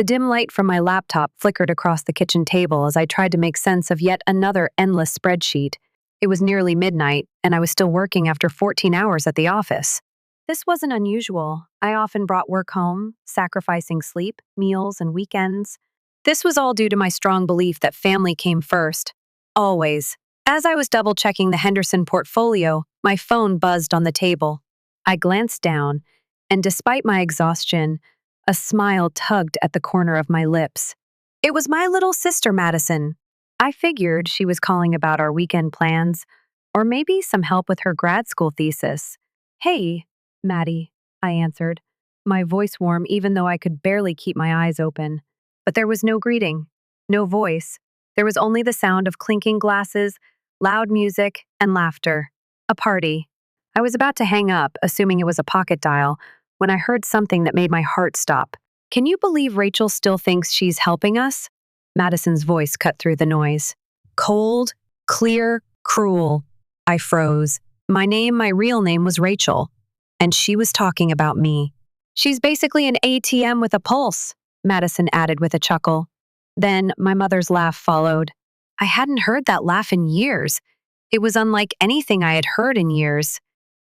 The dim light from my laptop flickered across the kitchen table as I tried to make sense of yet another endless spreadsheet. It was nearly midnight, and I was still working after 14 hours at the office. This wasn't unusual. I often brought work home, sacrificing sleep, meals, and weekends. This was all due to my strong belief that family came first. Always. As I was double-checking the Henderson portfolio, my phone buzzed on the table. I glanced down, and despite my exhaustion, a smile tugged at the corner of my lips. It was my little sister, Madison. I figured she was calling about our weekend plans, or maybe some help with her grad school thesis. "Hey, Maddie," I answered, my voice warm even though I could barely keep my eyes open. But there was no greeting, no voice. There was only the sound of clinking glasses, loud music, and laughter. A party. I was about to hang up, assuming it was a pocket dial, when I heard something that made my heart stop. "Can you believe Rachel still thinks she's helping us?" Madison's voice cut through the noise. Cold, clear, cruel. I froze. My real name was Rachel, and she was talking about me. "She's basically an ATM with a pulse," Madison added with a chuckle. Then my mother's laugh followed. I hadn't heard that laugh in years. It was unlike anything I had heard in years.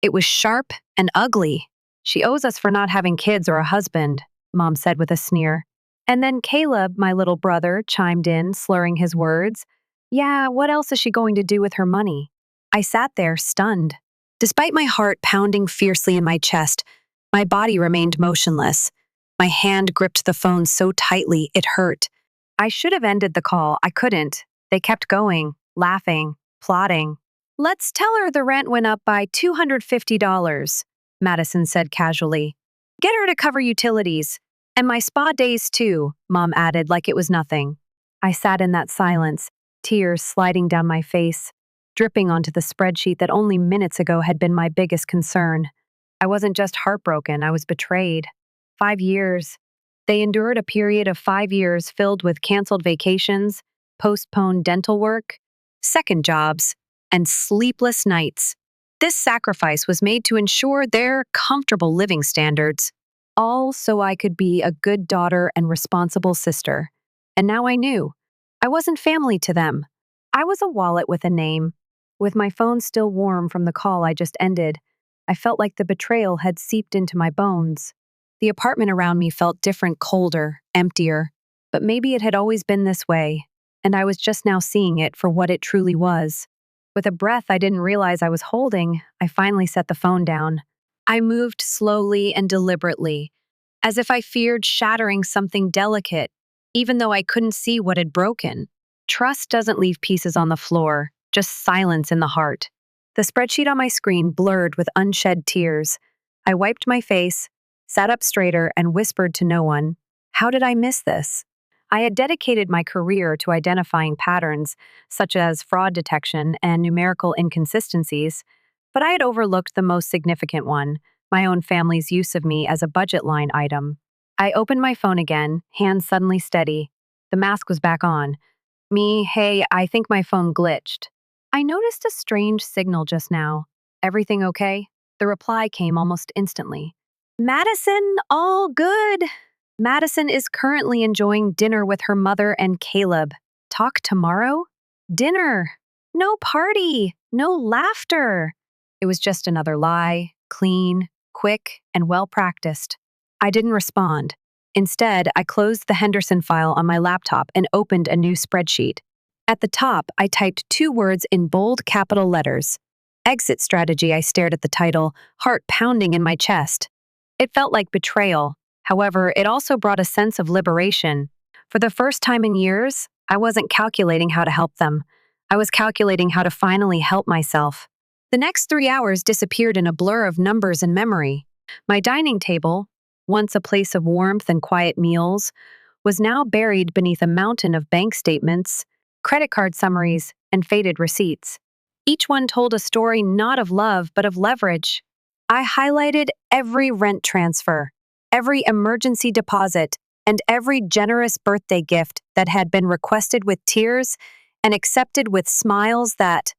It was sharp and ugly. "She owes us for not having kids or a husband," Mom said with a sneer. And then Caleb, my little brother, chimed in, slurring his words. "Yeah, what else is she going to do with her money?" I sat there, stunned. Despite my heart pounding fiercely in my chest, my body remained motionless. My hand gripped the phone so tightly it hurt. I should have ended the call. I couldn't. They kept going, laughing, plotting. "Let's tell her the rent went up by $250, Madison said casually. "Get her to cover utilities. And my spa days too," Mom added like it was nothing. I sat in that silence, tears sliding down my face, dripping onto the spreadsheet that only minutes ago had been my biggest concern. I wasn't just heartbroken, I was betrayed. 5 years. They endured a period of 5 years filled with canceled vacations, postponed dental work, second jobs, and sleepless nights. This sacrifice was made to ensure their comfortable living standards, all so I could be a good daughter and responsible sister. And now I knew. I wasn't family to them. I was a wallet with a name. With my phone still warm from the call I just ended, I felt like the betrayal had seeped into my bones. The apartment around me felt different, colder, emptier, but maybe it had always been this way, and I was just now seeing it for what it truly was. With a breath I didn't realize I was holding, I finally set the phone down. I moved slowly and deliberately, as if I feared shattering something delicate, even though I couldn't see what had broken. Trust doesn't leave pieces on the floor, just silence in the heart. The spreadsheet on my screen blurred with unshed tears. I wiped my face, sat up straighter, and whispered to no one, "How did I miss this?" I had dedicated my career to identifying patterns, such as fraud detection and numerical inconsistencies, but I had overlooked the most significant one, my own family's use of me as a budget line item. I opened my phone again, hands suddenly steady. The mask was back on. "Hey, I think my phone glitched. I noticed a strange signal just now. Everything okay?" The reply came almost instantly. "Madison, all good. Madison is currently enjoying dinner with her mother and Caleb. Talk tomorrow? Dinner. No party. No laughter." It was just another lie, clean, quick, and well-practiced. I didn't respond. Instead, I closed the Henderson file on my laptop and opened a new spreadsheet. At the top, I typed 2 words in bold capital letters. Exit strategy. I stared at the title, heart pounding in my chest. It felt like betrayal. However, it also brought a sense of liberation. For the first time in years, I wasn't calculating how to help them. I was calculating how to finally help myself. The next 3 hours disappeared in a blur of numbers and memory. My dining table, once a place of warmth and quiet meals, was now buried beneath a mountain of bank statements, credit card summaries, and faded receipts. Each one told a story not of love, but of leverage. I highlighted every rent transfer, every emergency deposit, and every generous birthday gift that had been requested with tears and accepted with smiles that,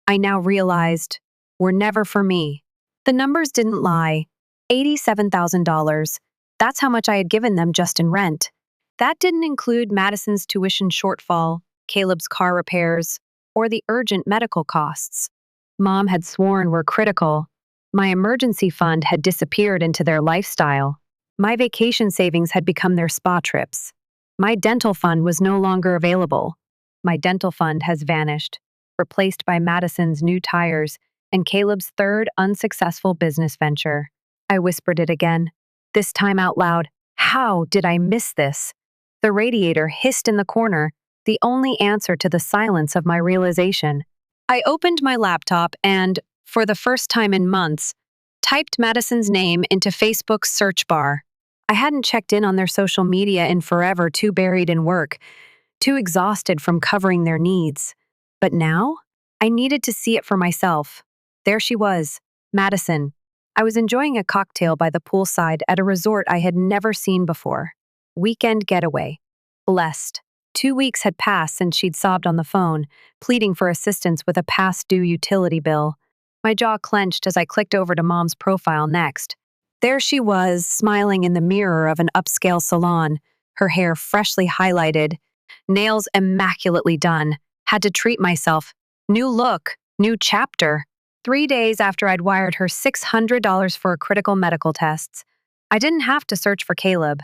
I now realized, were never for me. The numbers didn't lie. $87,000. That's how much I had given them just in rent. That didn't include Madison's tuition shortfall, Caleb's car repairs, or the urgent medical costs. Mom had sworn were critical. My emergency fund had disappeared into their lifestyle. My vacation savings had become their spa trips. My dental fund was no longer available. My dental fund has vanished, replaced by Madison's new tires and Caleb's third unsuccessful business venture. I whispered it again, this time out loud. How did I miss this? The radiator hissed in the corner, the only answer to the silence of my realization. I opened my laptop and, for the first time in months, typed Madison's name into Facebook's search bar. I hadn't checked in on their social media in forever, too buried in work, too exhausted from covering their needs. But now, I needed to see it for myself. There she was, Madison. I was enjoying a cocktail by the poolside at a resort I had never seen before. Weekend getaway. Blessed. 2 weeks had passed since she'd sobbed on the phone, pleading for assistance with a past-due utility bill. My jaw clenched as I clicked over to Mom's profile next. There she was, smiling in the mirror of an upscale salon, her hair freshly highlighted, nails immaculately done. Had to treat myself. New look, new chapter. 3 days after I'd wired her $600 for critical medical tests. I didn't have to search for Caleb.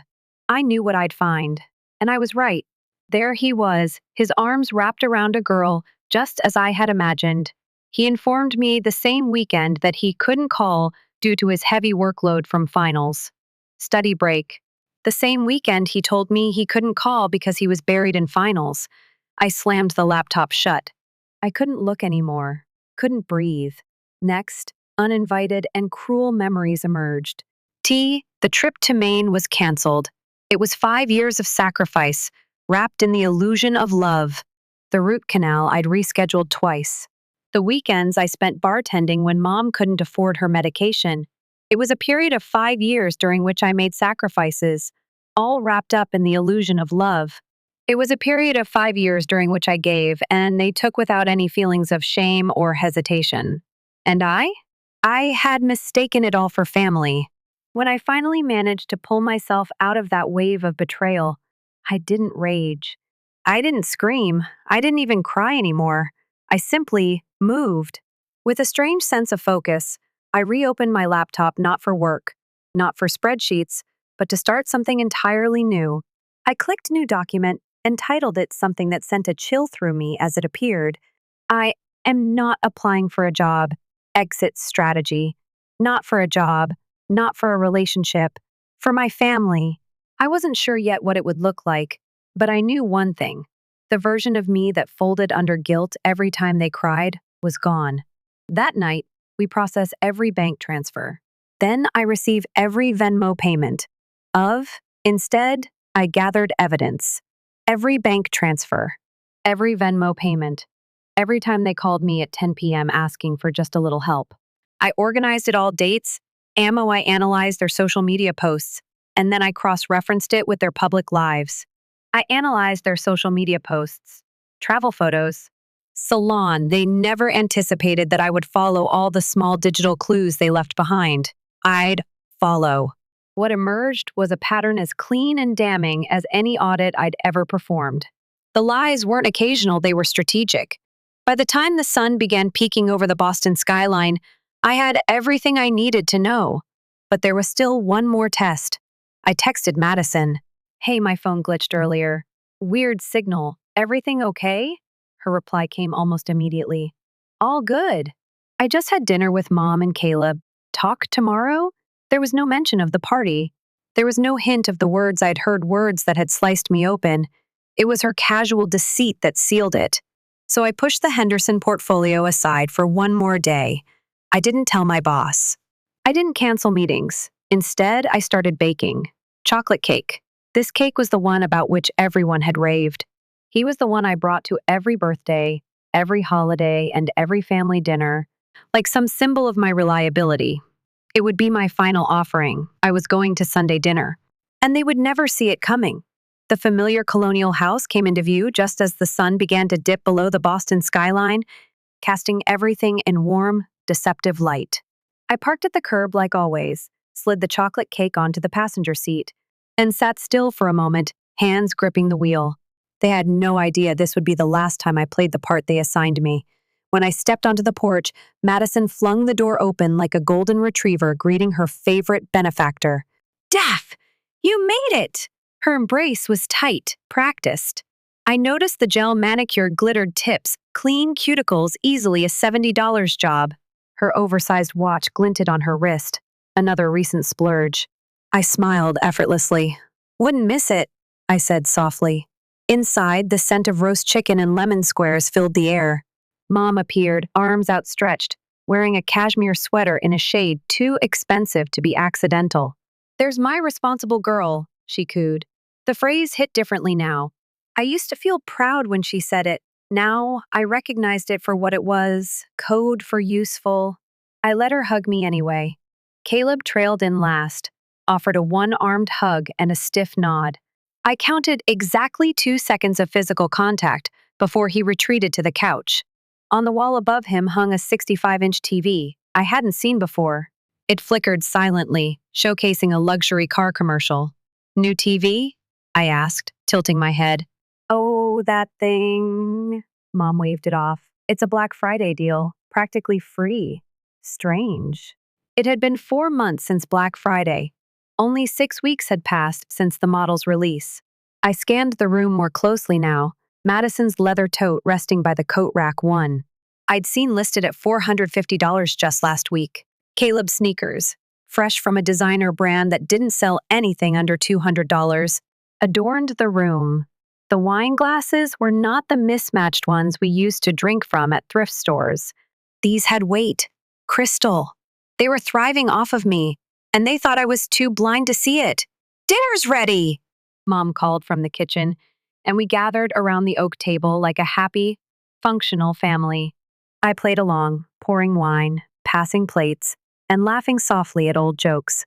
I knew what I'd find. And I was right. There he was, his arms wrapped around a girl, just as I had imagined. He informed me the same weekend that he couldn't call due to his heavy workload from finals. Study break. The same weekend he told me he couldn't call because he was buried in finals. I slammed the laptop shut. I couldn't look anymore, couldn't breathe. Next, uninvited and cruel memories emerged. The trip to Maine was canceled. It was 5 years of sacrifice, wrapped in the illusion of love. The root canal I'd rescheduled twice. The weekends I spent bartending when Mom couldn't afford her medication. It was a period of 5 years during which I made sacrifices, all wrapped up in the illusion of love. It was a period of 5 years during which I gave, and they took without any feelings of shame or hesitation. And I had mistaken it all for family. When I finally managed to pull myself out of that wave of betrayal, I didn't rage. I didn't scream. I didn't even cry anymore. I simply moved. With a strange sense of focus, I reopened my laptop not for work, not for spreadsheets, but to start something entirely new. I clicked New Document and titled it something that sent a chill through me as it appeared. I am not applying for a job. Exit strategy. Not for a job, not for a relationship, for my family. I wasn't sure yet what it would look like, but I knew one thing. The version of me that folded under guilt every time they cried was gone. That night, we process every bank transfer. Then I receive every Venmo payment. Instead, I gathered evidence. Every bank transfer. Every Venmo payment. Every time they called me at 10 p.m. asking for just a little help. I organized it all dates, ammo I analyzed their social media posts, and then I cross-referenced it with their public lives. I analyzed their social media posts, travel photos, salon. They never anticipated that I would follow all the small digital clues they left behind. I'd follow. What emerged was a pattern as clean and damning as any audit I'd ever performed. The lies weren't occasional, they were strategic. By the time the sun began peeking over the Boston skyline, I had everything I needed to know. But there was still one more test. I texted Madison. Hey, my phone glitched earlier. Weird signal. Everything okay? Her reply came almost immediately. All good. I just had dinner with Mom and Caleb. Talk tomorrow? There was no mention of the party. There was no hint of the words I'd heard, words that had sliced me open. It was her casual deceit that sealed it. So I pushed the Henderson portfolio aside for one more day. I didn't tell my boss. I didn't cancel meetings. Instead, I started baking. Chocolate cake. This cake was the one about which everyone had raved. He was the one I brought to every birthday, every holiday, and every family dinner, like some symbol of my reliability. It would be my final offering. I was going to Sunday dinner. And they would never see it coming. The familiar colonial house came into view just as the sun began to dip below the Boston skyline, casting everything in warm, deceptive light. I parked at the curb like always, slid the chocolate cake onto the passenger seat, and sat still for a moment, hands gripping the wheel. They had no idea this would be the last time I played the part they assigned me. When I stepped onto the porch, Madison flung the door open like a golden retriever greeting her favorite benefactor. Daff! You made it! Her embrace was tight, practiced. I noticed the gel manicured glittered tips, clean cuticles, easily a $70 job. Her oversized watch glinted on her wrist, another recent splurge. I smiled effortlessly. Wouldn't miss it, I said softly. Inside, the scent of roast chicken and lemon squares filled the air. Mom appeared, arms outstretched, wearing a cashmere sweater in a shade too expensive to be accidental. There's my responsible girl, she cooed. The phrase hit differently now. I used to feel proud when she said it. Now, I recognized it for what it was, code for useful. I let her hug me anyway. Caleb trailed in last, offered a one-armed hug and a stiff nod. I counted exactly 2 seconds of physical contact before he retreated to the couch. On the wall above him hung a 65-inch TV I hadn't seen before. It flickered silently, showcasing a luxury car commercial. New TV? I asked, tilting my head. Oh, that thing. Mom waved it off. It's a Black Friday deal, practically free. Strange. It had been 4 months since Black Friday. Only 6 weeks had passed since the model's release. I scanned the room more closely now, Madison's leather tote resting by the coat rack won. I'd seen listed at $450 just last week. Caleb's sneakers, fresh from a designer brand that didn't sell anything under $200, adorned the room. The wine glasses were not the mismatched ones we used to drink from at thrift stores. These had weight, crystal. They were thriving off of me, and they thought I was too blind to see it. Dinner's ready, Mom called from the kitchen, and we gathered around the oak table like a happy, functional family. I played along, pouring wine, passing plates, and laughing softly at old jokes.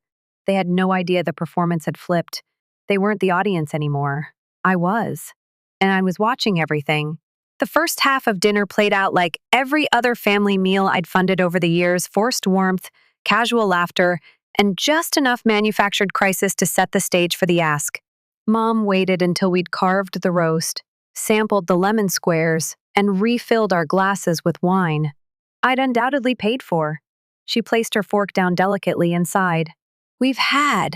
They had no idea the performance had flipped. They weren't the audience anymore. I was. And I was watching everything. The first half of dinner played out like every other family meal I'd funded over the years, forced warmth, casual laughter, and just enough manufactured crisis to set the stage for the ask. Mom waited until we'd carved the roast, sampled the lemon squares, and refilled our glasses with wine. I'd undoubtedly paid for. She placed her fork down delicately and sighed. We've had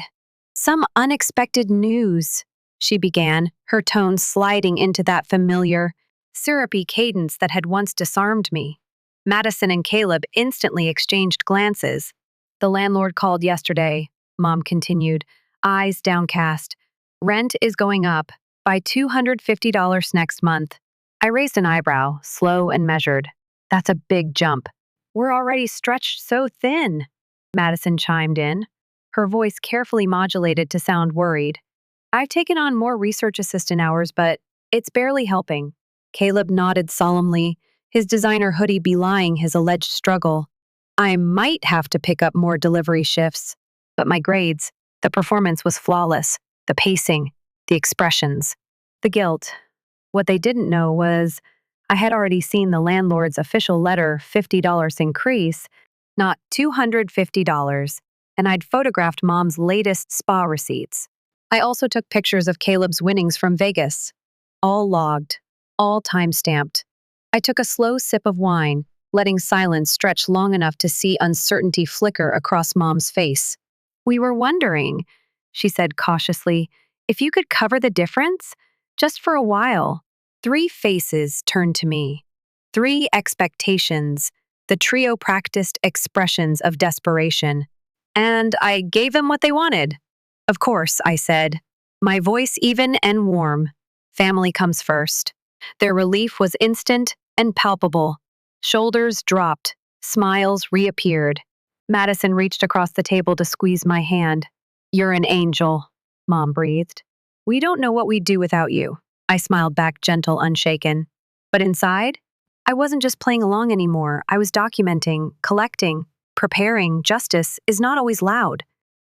some unexpected news, she began, her tone sliding into that familiar, syrupy cadence that had once disarmed me. Madison and Caleb instantly exchanged glances. The landlord called yesterday, Mom continued, eyes downcast. Rent is going up by $250 next month. I raised an eyebrow, slow and measured. That's a big jump. We're already stretched so thin, Madison chimed in, her voice carefully modulated to sound worried. I've taken on more research assistant hours, but it's barely helping. Caleb nodded solemnly, his designer hoodie belying his alleged struggle. I might have to pick up more delivery shifts, but my grades, the performance was flawless, the pacing, the expressions, the guilt. What they didn't know was I had already seen the landlord's official letter $50 increase, not $250, and I'd photographed Mom's latest spa receipts. I also took pictures of Caleb's winnings from Vegas, all logged, all time-stamped. I took a slow sip of wine, letting silence stretch long enough to see uncertainty flicker across Mom's face. We were wondering, she said cautiously, if you could cover the difference? Just for a while. 3 faces turned to me. 3 expectations, the trio practiced expressions of desperation. And I gave them what they wanted. Of course, I said, my voice even and warm. Family comes first. Their relief was instant and palpable. Shoulders dropped, smiles reappeared. Madison reached across the table to squeeze my hand. You're an angel, Mom breathed. We don't know what we'd do without you. I smiled back, gentle, unshaken. But inside, I wasn't just playing along anymore. I was documenting, collecting, preparing. Justice is not always loud.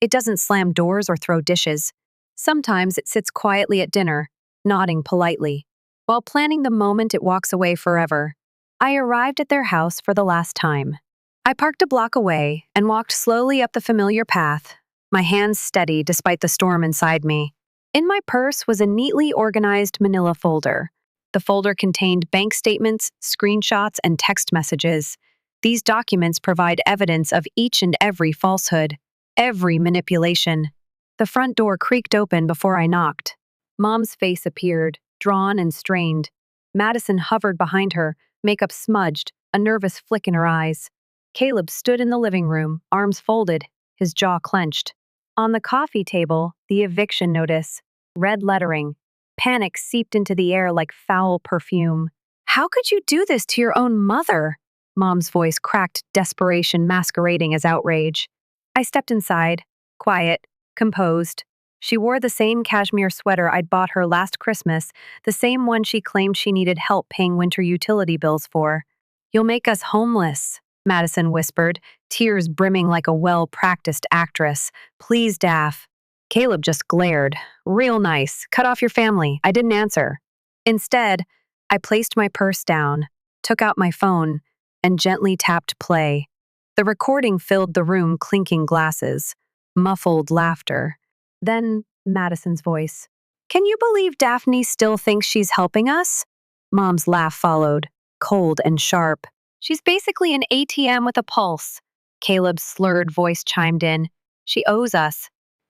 It doesn't slam doors or throw dishes. Sometimes it sits quietly at dinner, nodding politely. While planning the moment it walks away forever, I arrived at their house for the last time. I parked a block away and walked slowly up the familiar path, my hands steady despite the storm inside me. In my purse was a neatly organized manila folder. The folder contained bank statements, screenshots, and text messages. These documents provide evidence of each and every falsehood, every manipulation. The front door creaked open before I knocked. Mom's face appeared, drawn and strained. Madison hovered behind her, makeup smudged, a nervous flick in her eyes. Caleb stood in the living room, arms folded, his jaw clenched. On the coffee table, the eviction notice, red lettering. Panic seeped into the air like foul perfume. How could you do this to your own mother? Mom's voice cracked, desperation masquerading as outrage. I stepped inside, quiet, composed. She wore the same cashmere sweater I'd bought her last Christmas, the same one she claimed she needed help paying winter utility bills for. You'll make us homeless, Madison whispered, tears brimming like a well-practiced actress. Please, Daff. Caleb just glared. Real nice. Cut off your family. I didn't answer. Instead, I placed my purse down, took out my phone, and gently tapped play. The recording filled the room, clinking glasses, muffled laughter. Then Madison's voice. Can you believe Daphne still thinks she's helping us? Mom's laugh followed, cold and sharp. She's basically an ATM with a pulse. Caleb's slurred voice chimed in. She owes us.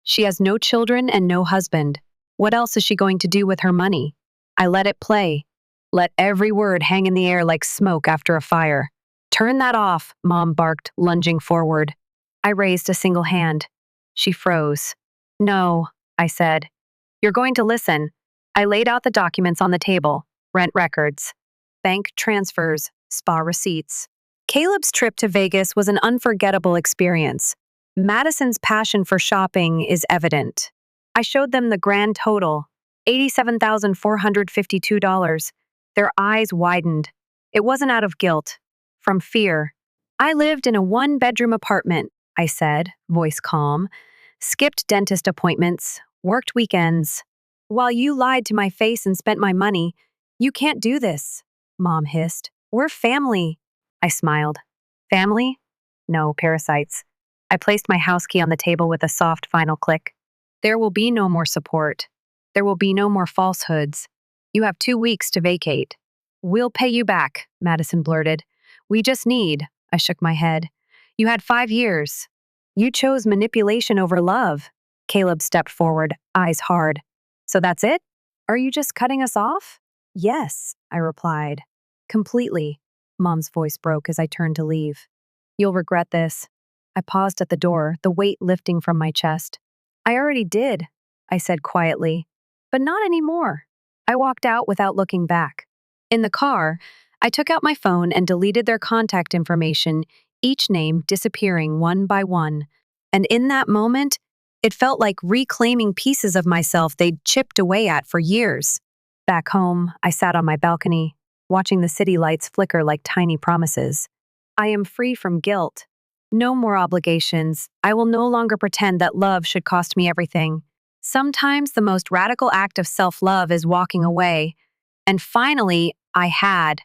She has no children and no husband. What else is she going to do with her money? I let it play. Let every word hang in the air like smoke after a fire. Turn that off, Mom barked, lunging forward. I raised a single hand. She froze. No, I said. You're going to listen. I laid out the documents on the table. Rent records, bank transfers, spa receipts. Caleb's trip to Vegas was an unforgettable experience. Madison's passion for shopping is evident. I showed them the grand total, $87,452. Their eyes widened. It wasn't out of guilt, from fear. I lived in a one-bedroom apartment, I said, voice calm. Skipped dentist appointments, worked weekends. While you lied to my face and spent my money, you can't do this, Mom hissed. We're family. I smiled. Family? No, parasites. I placed my house key on the table with a soft final click. There will be no more support. There will be no more falsehoods. You have 2 weeks to vacate. We'll pay you back, Madison blurted. We just need, I shook my head. You had 5 years. You chose manipulation over love. Caleb stepped forward, eyes hard. So that's it? Are you just cutting us off? Yes, I replied. Completely. Mom's voice broke as I turned to leave. You'll regret this. I paused at the door, the weight lifting from my chest. I already did, I said quietly. But not anymore. I walked out without looking back. In the car, I took out my phone and deleted their contact information, each name disappearing one by one. And in that moment, it felt like reclaiming pieces of myself they'd chipped away at for years. Back home, I sat on my balcony, watching the city lights flicker like tiny promises. I am free from guilt. No more obligations. I will no longer pretend that love should cost me everything. Sometimes the most radical act of self-love is walking away. And finally, I had.